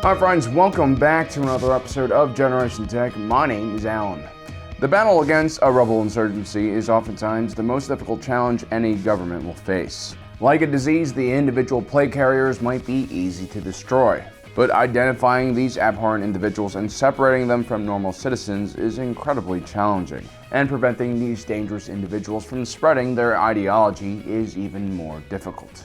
Hi friends, welcome back to another episode of Generation Tech. My name is Alan. The battle against a rebel insurgency is oftentimes the most difficult challenge any government will face. Like a disease, the individual plague carriers might be easy to destroy, but identifying these abhorrent individuals and separating them from normal citizens is incredibly challenging, and preventing these dangerous individuals from spreading their ideology is even more difficult.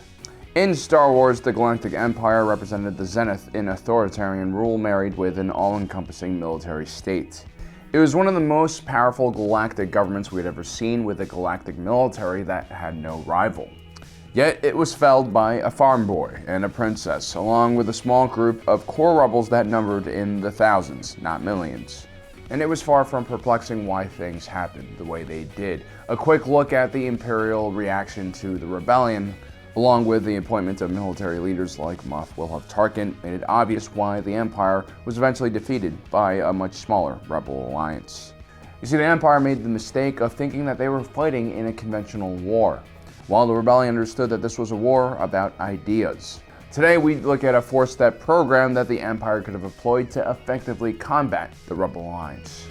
In Star Wars, the Galactic Empire represented the zenith in authoritarian rule married with an all-encompassing military state. It was one of the most powerful galactic governments we had ever seen, with a galactic military that had no rival. Yet it was felled by a farm boy and a princess, along with a small group of core rebels that numbered in the thousands, not millions. And it was far from perplexing why things happened the way they did. A quick look at the Imperial reaction to the rebellion, along with the appointment of military leaders like Moff Wilhuff Tarkin, made it obvious why the Empire was eventually defeated by a much smaller rebel alliance. You see, the Empire made the mistake of thinking that they were fighting in a conventional war, while the rebellion understood that this was a war about ideas. Today, we look at a 4-step program that the Empire could have employed to effectively combat the Rebel Alliance.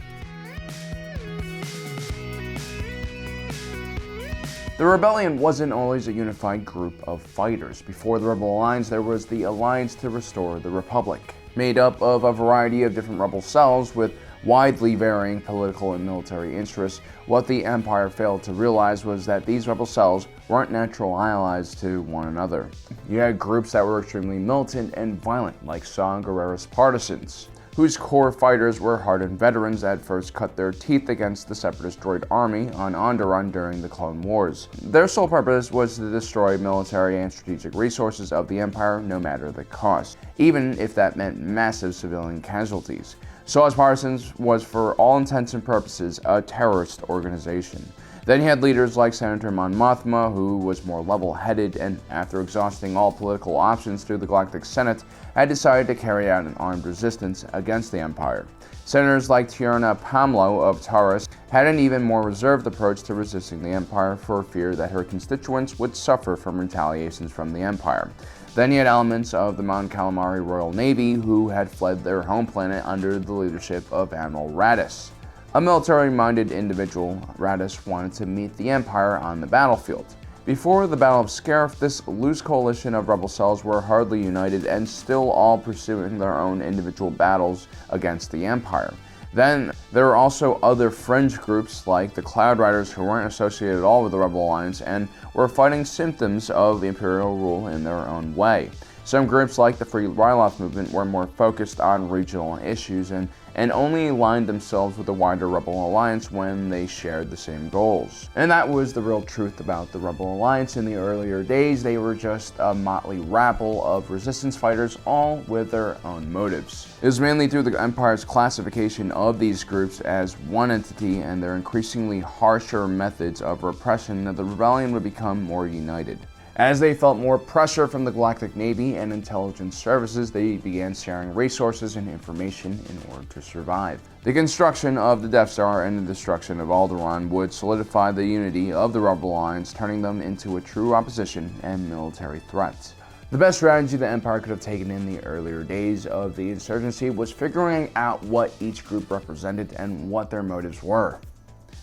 The rebellion wasn't always a unified group of fighters. Before the Rebel Alliance, there was the Alliance to Restore the Republic, made up of a variety of different rebel cells with widely varying political and military interests. What the Empire failed to realize was that these rebel cells weren't natural allies to one another. You had groups that were extremely militant and violent, like Saw Gerrera's partisans, whose core fighters were hardened veterans that first cut their teeth against the Separatist droid army on Onderon during the Clone Wars. Their sole purpose was to destroy military and strategic resources of the Empire, no matter the cost, even if that meant massive civilian casualties. Saw's partisans was, for all intents and purposes, a terrorist organization. Then you had leaders like Senator Mon Mothma, who was more level-headed and, after exhausting all political options through the Galactic Senate, had decided to carry out an armed resistance against the Empire. Senators like Tiana Pamlo of Taurus had an even more reserved approach to resisting the Empire, for fear that her constituents would suffer from retaliations from the Empire. Then you had elements of the Mon Calamari Royal Navy, who had fled their home planet under the leadership of Admiral Raddus. A military-minded individual, Raddus wanted to meet the Empire on the battlefield. Before the Battle of Scarif, this loose coalition of rebel cells were hardly united and still all pursuing their own individual battles against the Empire. Then, there were also other fringe groups like the Cloud Riders, who weren't associated at all with the Rebel Alliance and were fighting symptoms of the Imperial rule in their own way. Some groups like the Free Ryloth movement were more focused on regional issues and only aligned themselves with the wider Rebel Alliance when they shared the same goals. And that was the real truth about the Rebel Alliance. In the earlier days, they were just a motley rabble of resistance fighters, all with their own motives. It was mainly through the Empire's classification of these groups as one entity and their increasingly harsher methods of repression that the rebellion would become more united. As they felt more pressure from the Galactic Navy and intelligence services, they began sharing resources and information in order to survive. The construction of the Death Star and the destruction of Alderaan would solidify the unity of the Rebel Alliance, turning them into a true opposition and military threat. The best strategy the Empire could have taken in the earlier days of the insurgency was figuring out what each group represented and what their motives were.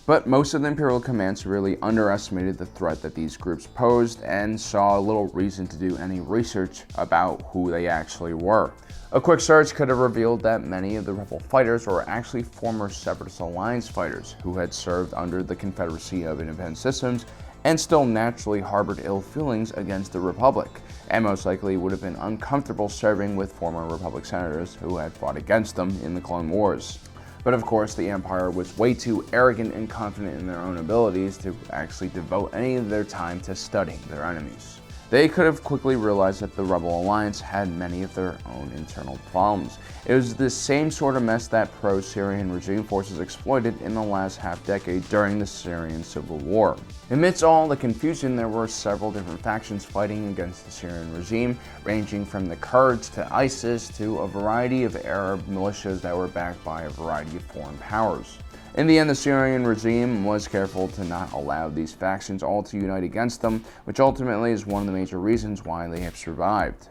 But most of the Imperial command severely underestimated the threat that these groups posed and saw little reason to do any research about who they actually were. A quick search could have revealed that many of the rebel fighters were actually former Separatist Alliance fighters who had served under the Confederacy of Independent Systems and still naturally harbored ill feelings against the Republic, and most likely would have been uncomfortable serving with former Republic senators who had fought against them in the Clone Wars. But of course, the Empire was way too arrogant and confident in their own abilities to actually devote any of their time to studying their enemies. They could have quickly realized that the Rebel Alliance had many of their own internal problems. It was the same sort of mess that pro-Syrian regime forces exploited in the last half-decade during the Syrian Civil War. Amidst all the confusion, there were several different factions fighting against the Syrian regime, ranging from the Kurds to ISIS to a variety of Arab militias that were backed by a variety of foreign powers. In the end, the Syrian regime was careful to not allow these factions all to unite against them, which ultimately is one of the major reasons why they have survived.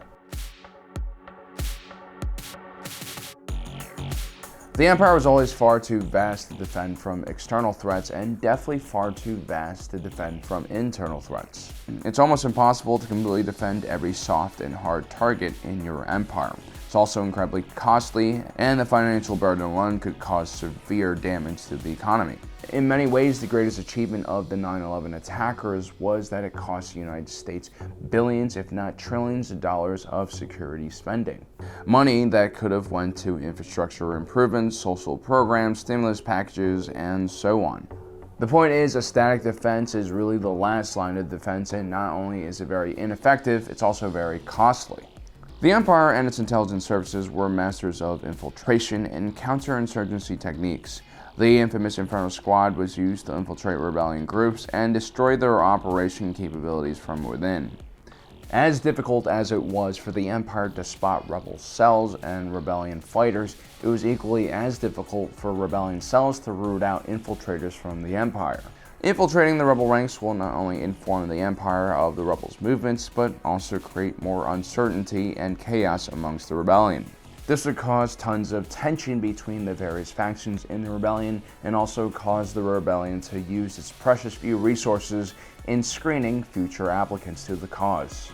The Empire was always far too vast to defend from external threats and definitely far too vast to defend from internal threats. It's almost impossible to completely defend every soft and hard target in your empire. It's also incredibly costly, and the financial burden alone could cause severe damage to the economy. In many ways, the greatest achievement of the 9/11 attackers was that it cost the United States billions, if not trillions of dollars of security spending. Money that could have went to infrastructure improvements, social programs, stimulus packages, and so on. The point is, a static defense is really the last line of defense, and not only is it very ineffective, it's also very costly. The Empire and its intelligence services were masters of infiltration and counterinsurgency techniques. The infamous Inferno Squad was used to infiltrate rebellion groups and destroy their operation capabilities from within. As difficult as it was for the Empire to spot rebel cells and rebellion fighters, it was equally as difficult for rebellion cells to root out infiltrators from the Empire. Infiltrating the rebel ranks will not only inform the Empire of the rebels' movements, but also create more uncertainty and chaos amongst the rebellion. This would cause tons of tension between the various factions in the rebellion, and also cause the rebellion to use its precious few resources in screening future applicants to the cause.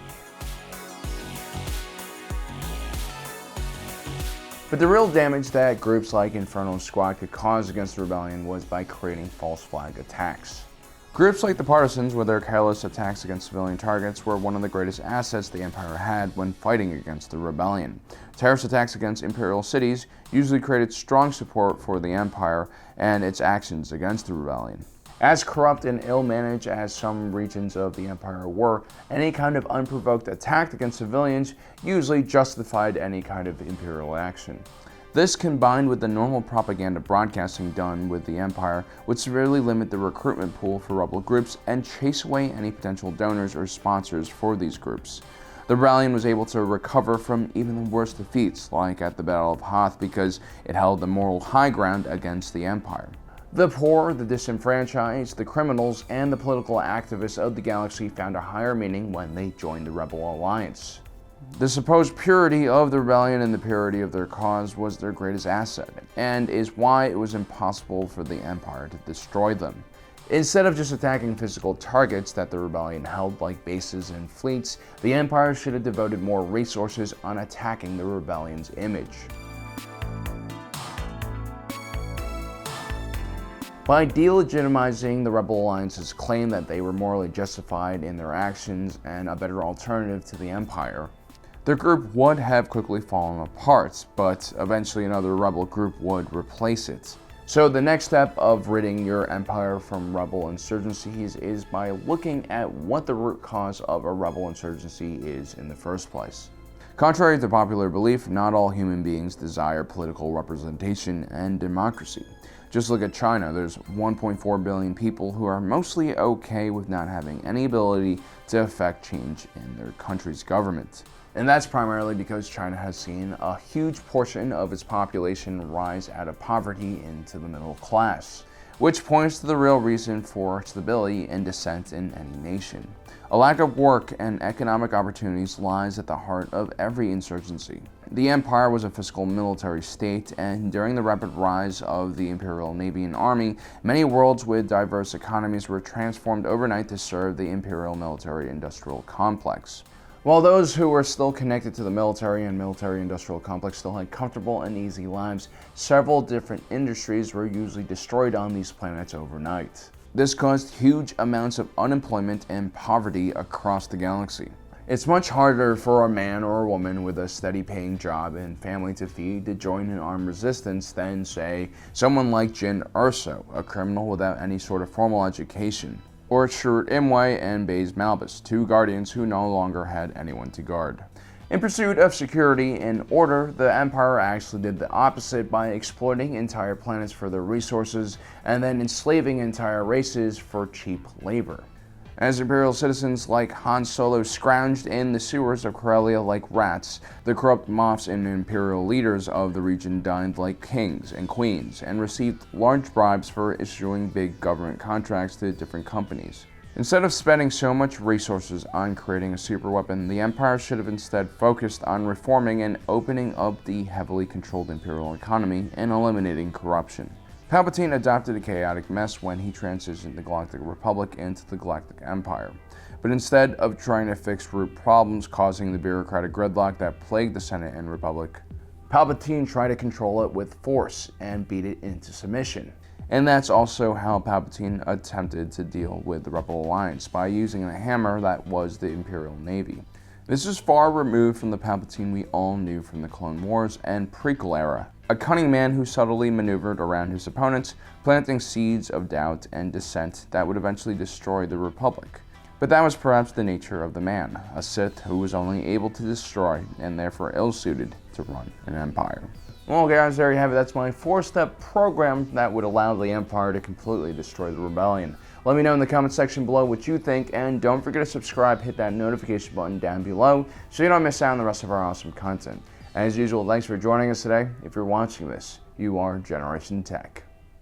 But the real damage that groups like Inferno Squad could cause against the rebellion was by creating false flag attacks. Groups like the Partisans, with their careless attacks against civilian targets, were one of the greatest assets the Empire had when fighting against the rebellion. Terrorist attacks against imperial cities usually created strong support for the Empire and its actions against the rebellion. As corrupt and ill-managed as some regions of the Empire were, any kind of unprovoked attack against civilians usually justified any kind of imperial action. This, combined with the normal propaganda broadcasting done with the Empire, would severely limit the recruitment pool for rebel groups and chase away any potential donors or sponsors for these groups. The rebellion was able to recover from even the worst defeats, like at the Battle of Hoth, because it held the moral high ground against the Empire. The poor, the disenfranchised, the criminals, and the political activists of the galaxy found a higher meaning when they joined the Rebel Alliance. The supposed purity of the rebellion and the purity of their cause was their greatest asset, and is why it was impossible for the Empire to destroy them. Instead of just attacking physical targets that the rebellion held, like bases and fleets, the Empire should have devoted more resources on attacking the rebellion's image. By delegitimizing the Rebel Alliance's claim that they were morally justified in their actions and a better alternative to the Empire, the group would have quickly fallen apart, but eventually another rebel group would replace it. So the next step of ridding your empire from rebel insurgencies is by looking at what the root cause of a rebel insurgency is in the first place. Contrary to popular belief, not all human beings desire political representation and democracy. Just look at China. There's 1.4 billion people who are mostly okay with not having any ability to affect change in their country's government. And that's primarily because China has seen a huge portion of its population rise out of poverty into the middle class, which points to the real reason for stability and dissent in any nation. A lack of work and economic opportunities lies at the heart of every insurgency. The Empire was a fiscal military state, and during the rapid rise of the Imperial Navy and Army, many worlds with diverse economies were transformed overnight to serve the Imperial military-industrial complex. While those who were still connected to the military and military-industrial complex still had comfortable and easy lives, several different industries were usually destroyed on these planets overnight. This caused huge amounts of unemployment and poverty across the galaxy. It's much harder for a man or a woman with a steady paying job and family to feed to join an armed resistance than, say, someone like Jin Erso, a criminal without any sort of formal education, or Shurut Imwe and Baze Malbus, two guardians who no longer had anyone to guard. In pursuit of security and order, the Empire actually did the opposite by exploiting entire planets for their resources and then enslaving entire races for cheap labor. As Imperial citizens like Han Solo scrounged in the sewers of Corellia like rats, the corrupt Moffs and Imperial leaders of the region dined like kings and queens and received large bribes for issuing big government contracts to different companies. Instead of spending so much resources on creating a superweapon, the Empire should have instead focused on reforming and opening up the heavily controlled Imperial economy and eliminating corruption. Palpatine adopted a chaotic mess when he transitioned the Galactic Republic into the Galactic Empire. But instead of trying to fix root problems causing the bureaucratic gridlock that plagued the Senate and Republic, Palpatine tried to control it with force and beat it into submission. And that's also how Palpatine attempted to deal with the Rebel Alliance, by using a hammer that was the Imperial Navy. This is far removed from the Palpatine we all knew from the Clone Wars and prequel era. A cunning man who subtly maneuvered around his opponents, planting seeds of doubt and dissent that would eventually destroy the Republic. But that was perhaps the nature of the man, a Sith who was only able to destroy and therefore ill-suited to run an empire. Well guys, there you have it. That's my 4-step program that would allow the Empire to completely destroy the rebellion. Let me know in the comment section below what you think, and don't forget to subscribe, hit that notification button down below so you don't miss out on the rest of our awesome content. As usual, thanks for joining us today. If you're watching this, you are Generation Tech.